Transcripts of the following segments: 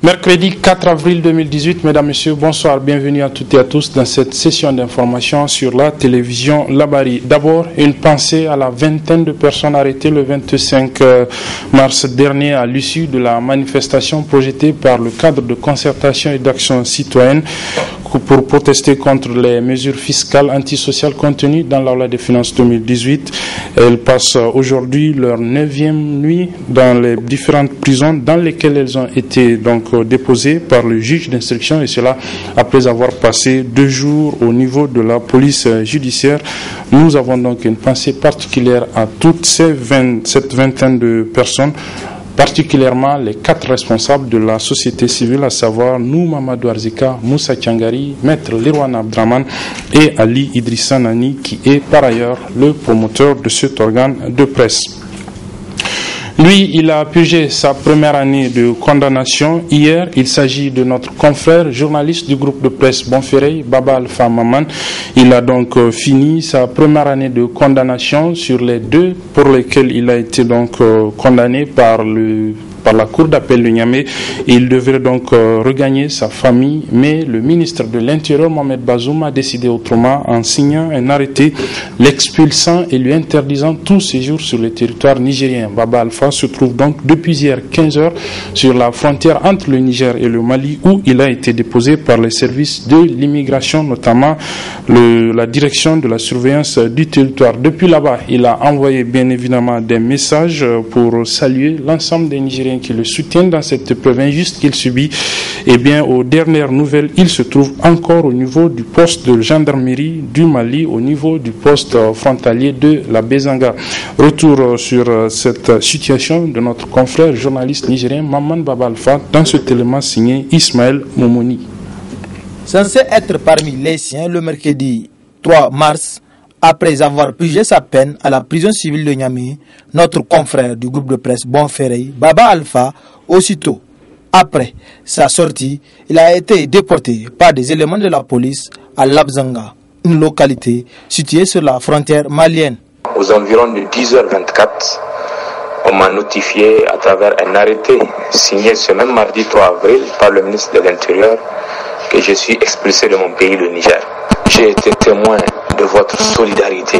Mercredi 4 avril 2018, mesdames, messieurs, bonsoir, bienvenue à toutes et à tous dans cette session d'information sur la télévision Labari. D'abord, une pensée à la vingtaine de personnes arrêtées le 25 mars dernier à l'issue de la manifestation projetée par le cadre de concertation et d'action citoyenne pour protester contre les mesures fiscales antisociales contenues dans la loi des finances 2018. Elles passent aujourd'hui leur 9e nuit dans les différentes prisons dans lesquelles elles ont été donc déposées par le juge d'instruction, et cela après avoir passé 2 jours au niveau de la police judiciaire. Nous avons donc une pensée particulière à toute cette vingtaine de personnes, particulièrement les 4 responsables de la société civile, à savoir nous, Mamadou Arzika, Moussa Tiangari, Maître Lirwana Abdraman et Ali Idrissa Nani, qui est par ailleurs le promoteur de cet organe de presse. Lui, il a purgé sa première année de condamnation hier. Il s'agit de notre confrère journaliste du groupe de presse Bonferrey, Baba Alpha Maman. Il a donc fini sa première année de condamnation sur les 2 pour lesquels il a été donc condamné par la cour d'appel de Niamey. Il devrait donc regagner sa famille, mais le ministre de l'Intérieur, Mohamed Bazoum, a décidé autrement en signant un arrêté l'expulsant et lui interdisant tout séjour sur le territoire nigérien. Baba Alpha se trouve donc depuis hier 15h sur la frontière entre le Niger et le Mali, où il a été déposé par les services de l'immigration, notamment la direction de la surveillance du territoire. Depuis là-bas, il a envoyé bien évidemment des messages pour saluer l'ensemble des Nigériens qui le soutiennent dans cette épreuve injuste qu'il subit. Et bien, aux dernières nouvelles, il se trouve encore au niveau du poste de gendarmerie du Mali, au niveau du poste frontalier de la Bézanga. Retour sur cette situation de notre confrère journaliste nigérien Maman Baba Alpha dans cet élément signé Ismaël Momoni. Censé être parmi les siens le mercredi 3 mars, après avoir purgé sa peine à la prison civile de Niamey, notre confrère du groupe de presse Bonferrey, Baba Alpha, aussitôt après sa sortie, il a été déporté par des éléments de la police à Labzanga, une localité située sur la frontière malienne. Aux environs de 10h24, on m'a notifié à travers un arrêté signé ce même mardi 3 avril par le ministre de l'Intérieur que je suis expulsé de mon pays, le Niger. J'ai été témoin de votre solidarité,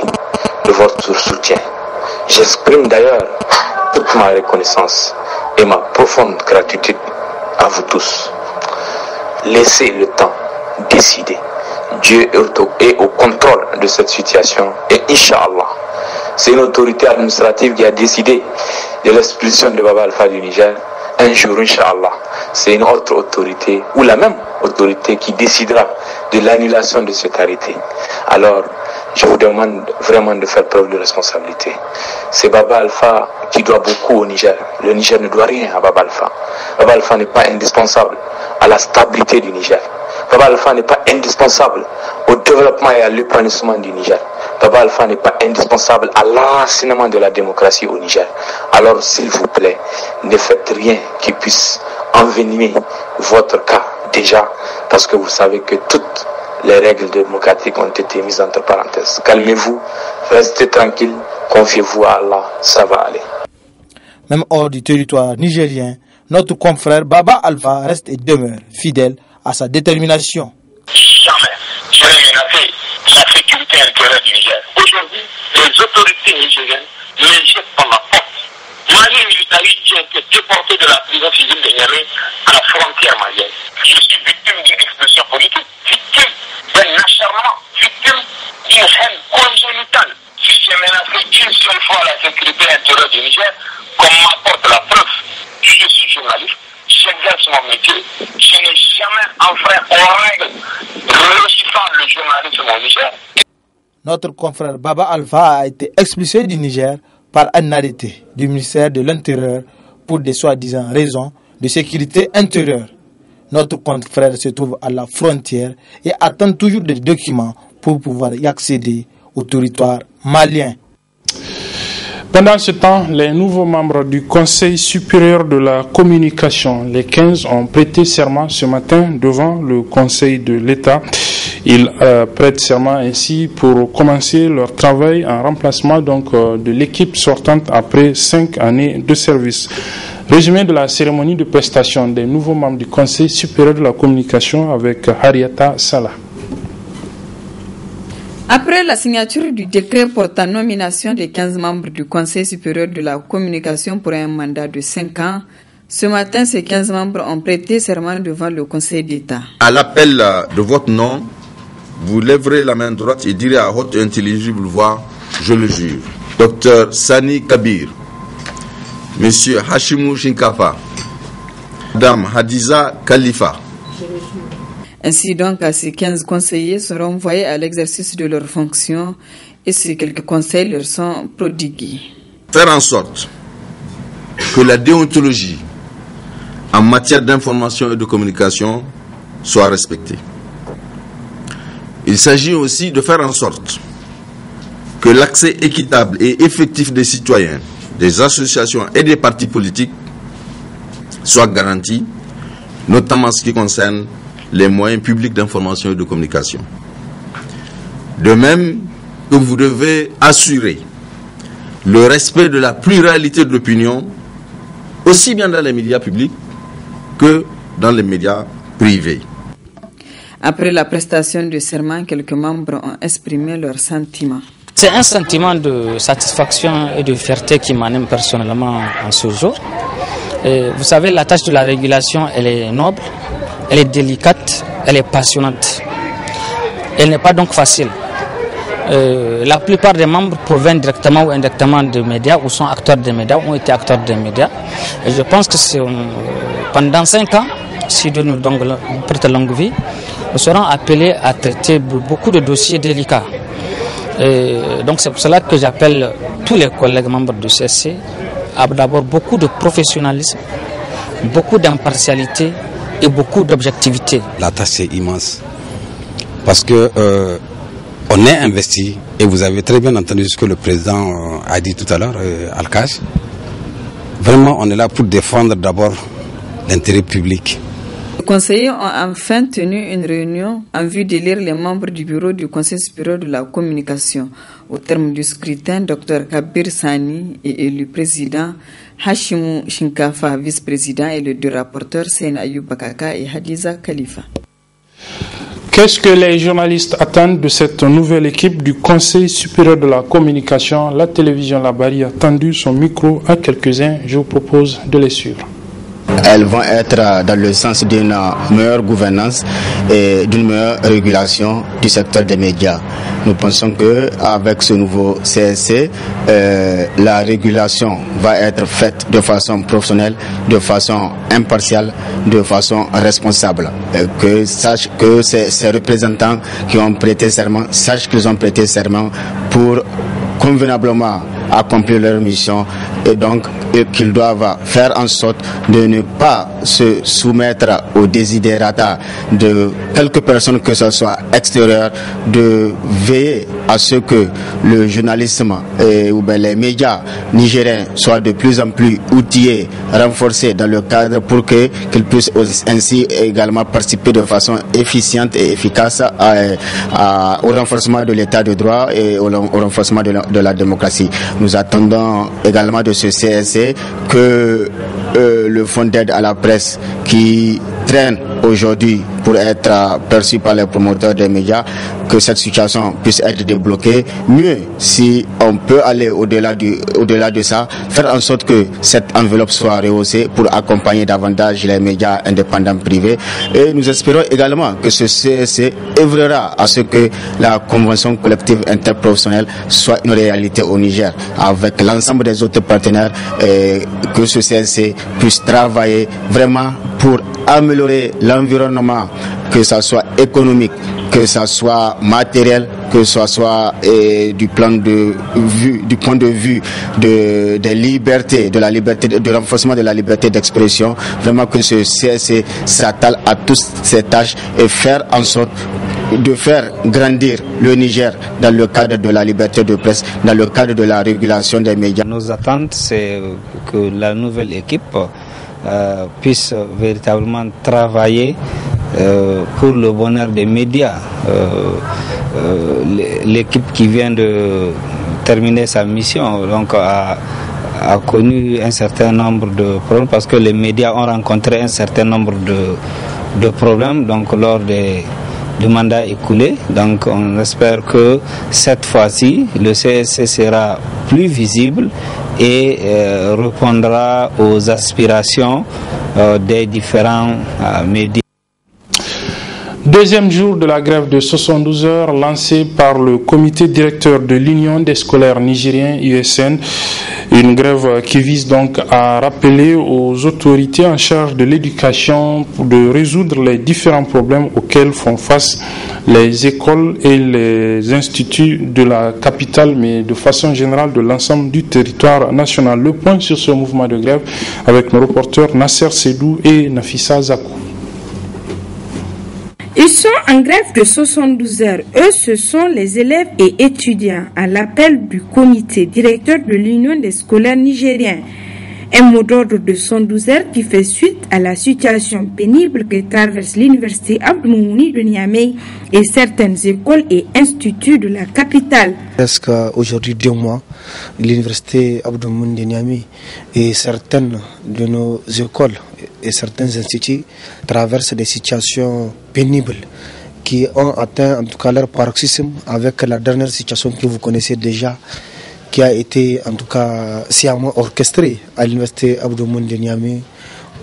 de votre soutien. J'exprime d'ailleurs toute ma reconnaissance et ma profonde gratitude à vous tous. Laissez le temps décider. Dieu est au contrôle de cette situation et Inch'Allah, c'est une autorité administrative qui a décidé de l'expulsion de Baba Alpha du Niger. Un jour, Inch'Allah, c'est une autre autorité ou la même autorité qui décidera de l'annulation de cet arrêté. Alors, je vous demande vraiment de faire preuve de responsabilité. C'est Baba Alpha qui doit beaucoup au Niger. Le Niger ne doit rien à Baba Alpha. Baba Alpha n'est pas indispensable à la stabilité du Niger. Baba Alpha n'est pas indispensable au développement et à l'épanouissement du Niger. Baba Alpha n'est pas indispensable à l'enracinement de la démocratie au Niger. Alors, s'il vous plaît, ne faites rien qui puisse envenimer votre cas déjà, parce que vous savez que toutes les règles démocratiques ont été mises entre parenthèses. Calmez-vous, restez tranquille, confiez-vous à Allah, ça va aller. Même hors du territoire nigérien, notre confrère Baba Alpha reste et demeure fidèle à sa détermination. Jamais je n'ai menacé la sécurité intérieure du Niger. Aujourd'hui, les autorités nigériennes me jettent par la porte. Mali militaire, j'ai été déporté de la prison civile de Niamey à la frontière malienne. Je suis victime d'une explosion politique, victime d'un acharnement, victime d'une haine congénitale. Si j'ai menacé une seule fois la sécurité intérieure du Niger, comme m'apporte la preuve, je suis journaliste, j'exerce mon métier, je n'ai jamais enfreint aux règles régissant le journalisme au Niger. Notre confrère Baba Alpha a été expulsé du Niger par un arrêté du ministère de l'Intérieur pour des soi-disant raisons de sécurité intérieure. Notre confrère se trouve à la frontière et attend toujours des documents pour pouvoir y accéder au territoire malien. Pendant ce temps, les nouveaux membres du Conseil supérieur de la communication, les 15, ont prêté serment ce matin devant le Conseil de l'État. Ils prêtent serment ainsi pour commencer leur travail en remplacement donc de l'équipe sortante après 5 années de service. Résumé de la cérémonie de prestation des nouveaux membres du Conseil supérieur de la communication avec Harrieta Salah. Après la signature du décret portant nomination des 15 membres du Conseil supérieur de la communication pour un mandat de 5 ans, ce matin, ces 15 membres ont prêté serment devant le Conseil d'État. À l'appel de votre nom, vous lèverez la main droite et direz à haute et intelligible voix, je le jure. Dr Sani Kabir, Monsieur Hashimou Shinkafa, Madame Hadiza Khalifa. Ainsi donc, ces 15 conseillers seront envoyés à l'exercice de leurs fonctions et ces quelques conseils leur sont prodigués. Faire en sorte que la déontologie en matière d'information et de communication soit respectée. Il s'agit aussi de faire en sorte que l'accès équitable et effectif des citoyens, des associations et des partis politiques soit garanti, notamment en ce qui concerne les moyens publics d'information et de communication. De même que vous devez assurer le respect de la pluralité de l'opinion, aussi bien dans les médias publics que dans les médias privés. Après la prestation de serment, quelques membres ont exprimé leurs sentiments. C'est un sentiment de satisfaction et de fierté qui m'anime personnellement en ce jour. Et vous savez, la tâche de la régulation, elle est noble, elle est délicate, elle est passionnante. Elle n'est pas donc facile. La plupart des membres proviennent directement ou indirectement des médias ou sont acteurs des médias, ont été acteurs des médias. Et je pense que pendant 5 ans, si Dieu nous prête longue vie, nous serons appelés à traiter beaucoup de dossiers délicats. Donc c'est pour cela que j'appelle tous les collègues membres du CSC à d'abord beaucoup de professionnalisme, beaucoup d'impartialité et beaucoup d'objectivité. La tâche est immense parce que on est investi et vous avez très bien entendu ce que le président a dit tout à l'heure, Al-Kash. Vraiment, on est là pour défendre d'abord l'intérêt public. Les conseillers ont enfin tenu une réunion en vue d'élire les membres du bureau du Conseil supérieur de la communication. Au terme du scrutin, Dr Kabir Sani est élu président, Hashimou Shinkafa vice-président et les 2 rapporteurs, Seyna Ayub Bakaka et Hadiza Khalifa. Qu'est-ce que les journalistes attendent de cette nouvelle équipe du Conseil supérieur de la communication? La télévision Labari a tendu son micro à quelques-uns. Je vous propose de les suivre. Elles vont être dans le sens d'une meilleure gouvernance et d'une meilleure régulation du secteur des médias. Nous pensons qu'avec ce nouveau CSC, la régulation va être faite de façon professionnelle, de façon impartiale, de façon responsable. Que ces représentants qui ont prêté serment sachent qu'ils ont prêté serment pour convenablement accomplir leur mission et donc qu'ils doivent faire en sorte de ne pas se soumettre aux desiderata de quelques personnes, que ce soit extérieures, de veiller à ce que le journalisme ou bien les médias nigériens soient de plus en plus outillés, renforcés dans le cadre pour qu'ils puissent ainsi également participer de façon efficiente et efficace au renforcement de l'état de droit et au renforcement de la démocratie. Nous attendons également de ce CSC que le fonds d'aide à la presse qui traîne aujourd'hui pour être perçu par les promoteurs des médias, que cette situation puisse être débloquée. Mieux, si on peut aller au-delà de ça, faire en sorte que cette enveloppe soit rehaussée pour accompagner davantage les médias indépendants privés. Et nous espérons également que ce CSC œuvrera à ce que la convention collective interprofessionnelle soit une réalité au Niger, avec l'ensemble des autres partenaires, et que ce CSC puisse travailler vraiment pour améliorer l'environnement, que ce soit économique, que ce soit matériel, que ce soit du point de vue des libertés, de renforcement de la liberté d'expression. Vraiment que ce CSC s'attelle à toutes ces tâches et faire en sorte de faire grandir le Niger dans le cadre de la liberté de presse, dans le cadre de la régulation des médias. Nos attentes, c'est que la nouvelle équipe puisse véritablement travailler pour le bonheur des médias. L'équipe qui vient de terminer sa mission donc a connu un certain nombre de problèmes parce que les médias ont rencontré un certain nombre de problèmes donc lors du mandat écoulé. Donc on espère que cette fois-ci le CSC sera plus visible et répondra aux aspirations des différents médias. Deuxième jour de la grève de 72 heures lancée par le comité directeur de l'Union des scolaires nigériens USN. Une grève qui vise donc à rappeler aux autorités en charge de l'éducation de résoudre les différents problèmes auxquels font face les écoles et les instituts de la capitale, mais de façon générale de l'ensemble du territoire national. Le point sur ce mouvement de grève avec nos reporters Nasser Sedou et Nafissa Zakou. Ils sont en grève de 72 heures. Eux, ce sont les élèves et étudiants à l'appel du comité directeur de l'Union des scolaires nigériens. Un mot d'ordre de 112 heures qui fait suite à la situation pénible que traverse l'université Abdou Moumouni de Niamey et certaines écoles et instituts de la capitale. Presque aujourd'hui 2 mois, l'université Abdou Moumouni de Niamey et certaines de nos écoles et certains instituts traversent des situations pénibles qui ont atteint en tout cas leur paroxysme avec la dernière situation que vous connaissez déjà, qui a été en tout cas sciemment orchestrée à l'université Abdou Moumouni de Niamey,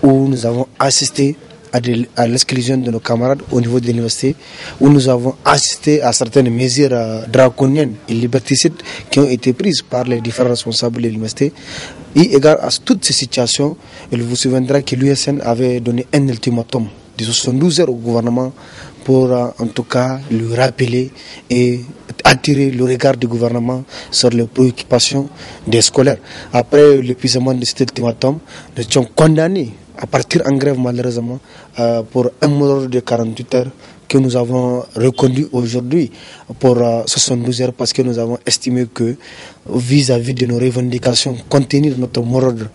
où nous avons assisté à l'exclusion de nos camarades au niveau de l'université, où nous avons assisté à certaines mesures draconiennes et liberticides qui ont été prises par les différents responsables de l'université. Et égard à toutes ces situations, il vous souviendra que l'USN avait donné un ultimatum de 72 heures au gouvernement pour en tout cas lui rappeler et attirer le regard du gouvernement sur les préoccupations des scolaires. Après l'épuisement de cet ultimatum, nous étions condamnés à partir en grève malheureusement pour un mot de 48 heures que nous avons reconduit aujourd'hui pour 72 heures parce que nous avons estimé que vis-à-vis de nos revendications contenues dans notre mot d'ordre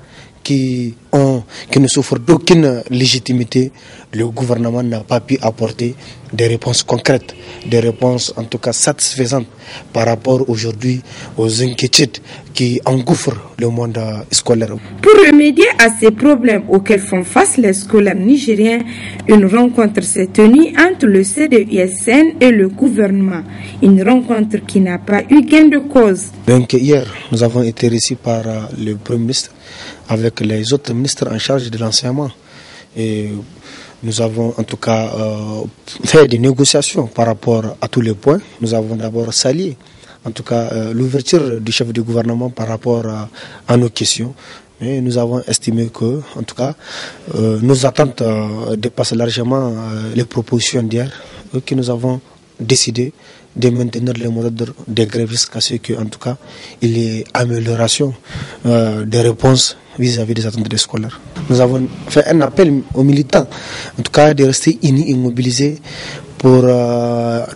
qui ne souffrent d'aucune légitimité, le gouvernement n'a pas pu apporter des réponses concrètes, des réponses en tout cas satisfaisantes par rapport aujourd'hui aux inquiétudes qui engouffrent le monde scolaire. Pour remédier à ces problèmes auxquels font face les scolaires nigériens, une rencontre s'est tenue entre le CDUSN et le gouvernement. Une rencontre qui n'a pas eu gain de cause. Donc hier, nous avons été reçus par le Premier ministre avec les autres ministres en charge de l'enseignement. Et nous avons en tout cas fait des négociations par rapport à tous les points. Nous avons d'abord salué en tout cas l'ouverture du chef du gouvernement par rapport à nos questions. Mais nous avons estimé que, en tout cas, nos attentes dépassent largement les propositions d'hier, que nous avons décidé de maintenir le mode des grèves jusqu'à ce qu'en tout cas, il y ait amélioration des réponses vis-à-vis des attentes des scolaires. Nous avons fait un appel aux militants, en tout cas de rester unis et mobilisés pour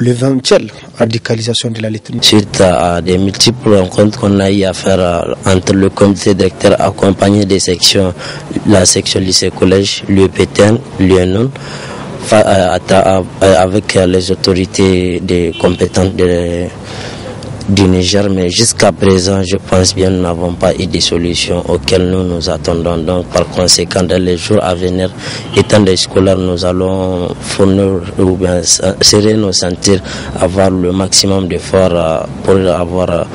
l'éventuelle radicalisation de la lettre. Suite à des multiples rencontres qu'on a eu à faire entre le comité directeur accompagné des sections, la section lycée-collège, l'UEPTN, l'UNON, avec les autorités des compétentes du Niger, mais jusqu'à présent, je pense bien, nous n'avons pas eu de solutions auxquelles nous attendons. Donc, par conséquent, dans les jours à venir, étant des scolaires, nous allons fournir ou bien serrer nos sentir, avoir le maximum d'efforts pour avoir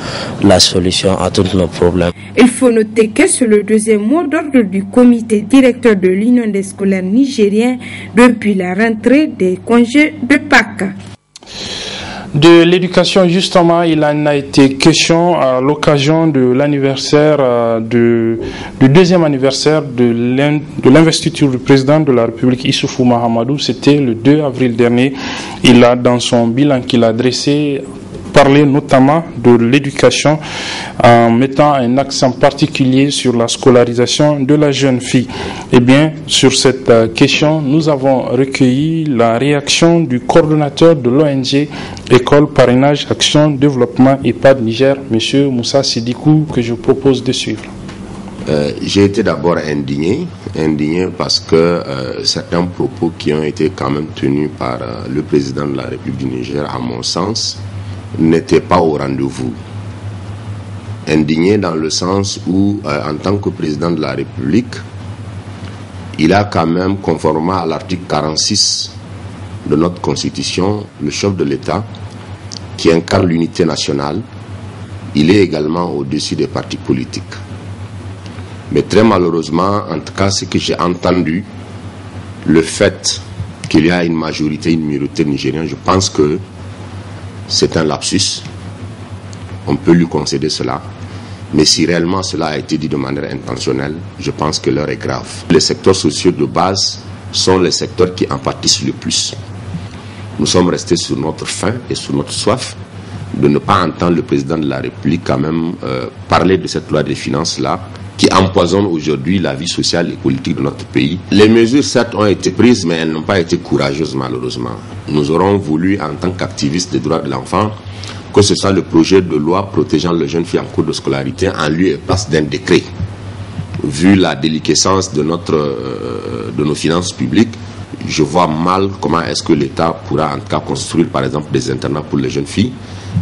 la solution à tous nos problèmes. Il faut noter que c'est le deuxième mot d'ordre du comité directeur de l'Union des scolaires nigériens depuis la rentrée des congés de Pâques. De l'éducation, justement, il en a été question à l'occasion de l'anniversaire, du deuxième anniversaire de l'investiture du président de la République, Issoufou Mahamadou. C'était le 2 avril dernier. Il a, dans son bilan qu'il a dressé, parler notamment de l'éducation en mettant un accent particulier sur la scolarisation de la jeune fille. Eh bien, sur cette question, nous avons recueilli la réaction du coordonnateur de l'ONG École Parrainage Action Développement EHPAD Niger, M. Moussa Sidikou, que je propose de suivre. J'ai été d'abord indigné parce que certains propos qui ont été quand même tenus par le président de la République du Niger, à mon sens, n'étaient pas au rendez-vous. Indigné dans le sens où, en tant que président de la République, il a quand même, conformément à l'article 46 de notre Constitution, le chef de l'État qui incarne l'unité nationale, il est également au-dessus des partis politiques. Mais très malheureusement, en tout cas, ce que j'ai entendu, le fait qu'il y a une majorité, une minorité nigérienne, je pense que c'est un lapsus. On peut lui concéder cela. Mais si réellement cela a été dit de manière intentionnelle, je pense que l'heure est grave. Les secteurs sociaux de base sont les secteurs qui en pâtissent le plus. Nous sommes restés sur notre faim et sur notre soif de ne pas entendre le président de la République quand même parler de cette loi des finances-là, qui empoisonne aujourd'hui la vie sociale et politique de notre pays. Les mesures, certes, ont été prises, mais elles n'ont pas été courageuses, malheureusement. Nous aurons voulu, en tant qu'activistes des droits de l'enfant, que ce soit le projet de loi protégeant les jeunes filles en cours de scolarité en lieu et place d'un décret. Vu la déliquescence de nos finances publiques, je vois mal comment est-ce que l'État pourra en tout cas construire, par exemple, des internats pour les jeunes filles.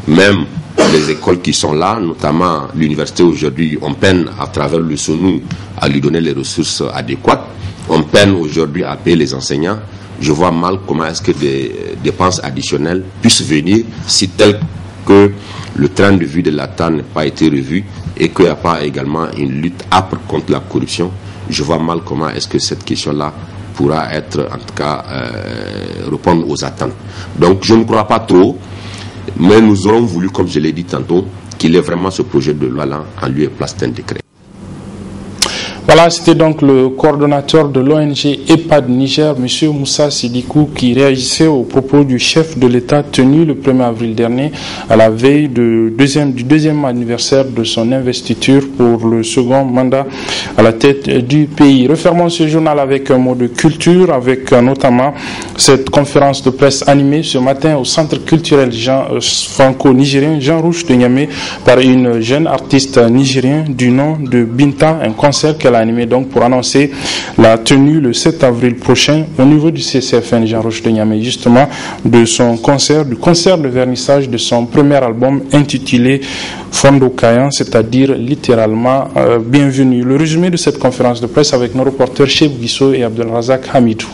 Même les écoles qui sont là, notamment l'université aujourd'hui, on peine à travers le SONU à lui donner les ressources adéquates. On peine aujourd'hui à payer les enseignants. Je vois mal comment est-ce que des dépenses additionnelles puissent venir si tel que le train de vie de l'État n'a pas été revu et qu'il n'y a pas également une lutte âpre contre la corruption. Je vois mal comment est-ce que cette question-là pourra être, en tout cas, répondre aux attentes. Donc je ne crois pas trop, mais nous aurons voulu, comme je l'ai dit tantôt, qu'il y ait vraiment ce projet de loi-là en lieu et place d'un décret. Voilà, c'était donc le coordonnateur de l'ONG EHPAD Niger, M. Moussa Sidikou, qui réagissait aux propos du chef de l'État tenu le 1er avril dernier à la veille du deuxième anniversaire de son investiture pour le second mandat à la tête du pays. Refermons ce journal avec un mot de culture, avec notamment cette conférence de presse animée ce matin au Centre culturel franco-nigérien Jean Rouch de Niamey par une jeune artiste nigérienne du nom de Binta, un concert qu'elle a animé donc pour annoncer la tenue le 7 avril prochain au niveau du CCFN Jean Rouch de Niamey, justement de son concert, du concert de vernissage de son premier album intitulé Fondo Kayan, c'est-à-dire littéralement bienvenue. Le résumé de cette conférence de presse avec nos reporters Cheb Guisso et Abdelrazak Hamidou.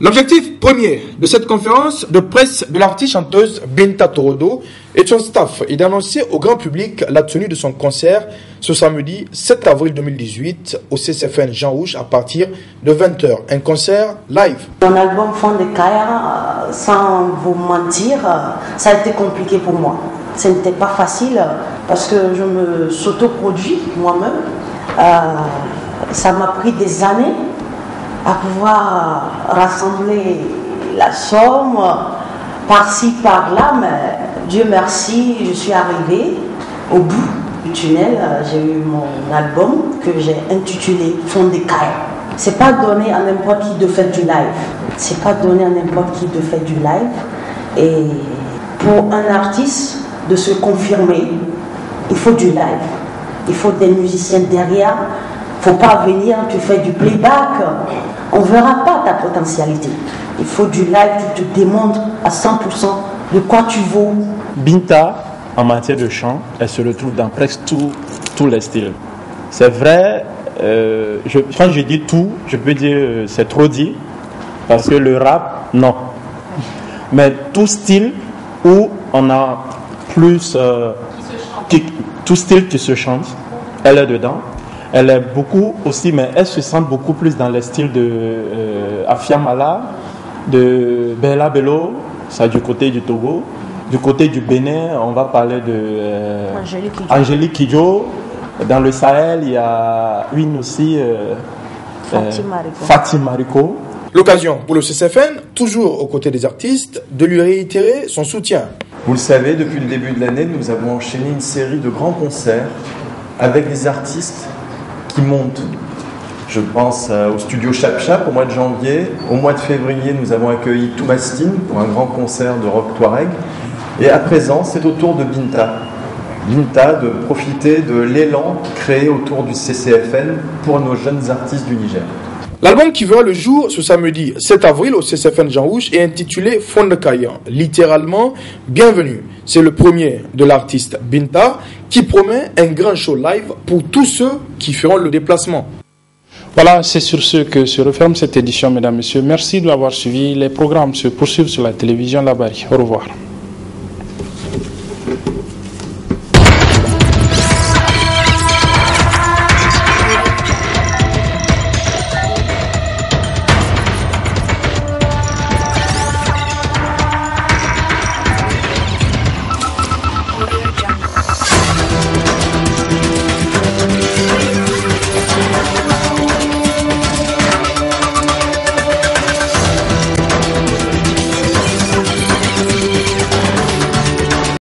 L'objectif premier de cette conférence de presse de l'artiste chanteuse Binta Torodo et de son staff est d'annoncer au grand public la tenue de son concert ce samedi 7 avril 2018 au CCFN Jean Rouch à partir de 20h. Un concert live. Mon album Fondo Kayan, sans vous mentir, ça a été compliqué pour moi. Ce n'était pas facile parce que je me s'autoproduis moi-même. Ça m'a pris des années à pouvoir rassembler la somme par-ci, par-là, mais Dieu merci, je suis arrivée au bout du tunnel. J'ai eu mon album que j'ai intitulé Fondo Kayan. C'est pas donné à n'importe qui de faire du live. C'est pas donné à n'importe qui de faire du live. Et pour un artiste de se confirmer, il faut du live. Il faut des musiciens derrière. Il ne faut pas venir, tu fais du playback, on ne verra pas ta potentialité. Il faut du live, tu te démontres à 100% de quoi tu vaux. Binta, en matière de chant, elle se retrouve dans presque tous les styles. C'est vrai, quand je dis tout, je peux dire c'est trop dit, parce que le rap, non. Mais tout style où on a plus... tout style qui se chante, elle est dedans. Elle est beaucoup aussi, mais elle se sent beaucoup plus dans les styles de Afia Mala, de Bella Bello, ça du côté du Togo. Du côté du Bénin, on va parler de Angélique Kidjo. Dans le Sahel, il y a une aussi, Fatima Rico. L'occasion pour le CCFN, toujours aux côtés des artistes, de lui réitérer son soutien. Vous le savez, depuis le début de l'année, nous avons enchaîné une série de grands concerts avec des artistes qui montent. Je pense au studio Chap Chap au mois de janvier. Au mois de février, nous avons accueilli Toumastine pour un grand concert de rock touareg. Et à présent, c'est au tour de Binta. Binta de profiter de l'élan créé autour du CCFN pour nos jeunes artistes du Niger. L'album qui verra le jour ce samedi 7 avril au CCFN Jean Rouge est intitulé Fondekayan, littéralement Bienvenue. C'est le premier de l'artiste Binta qui promet un grand show live pour tous ceux qui feront le déplacement. Voilà, c'est sur ce que se referme cette édition, mesdames et messieurs. Merci de l'avoir suivi. Les programmes se poursuivent sur la télévision Labari. Au revoir.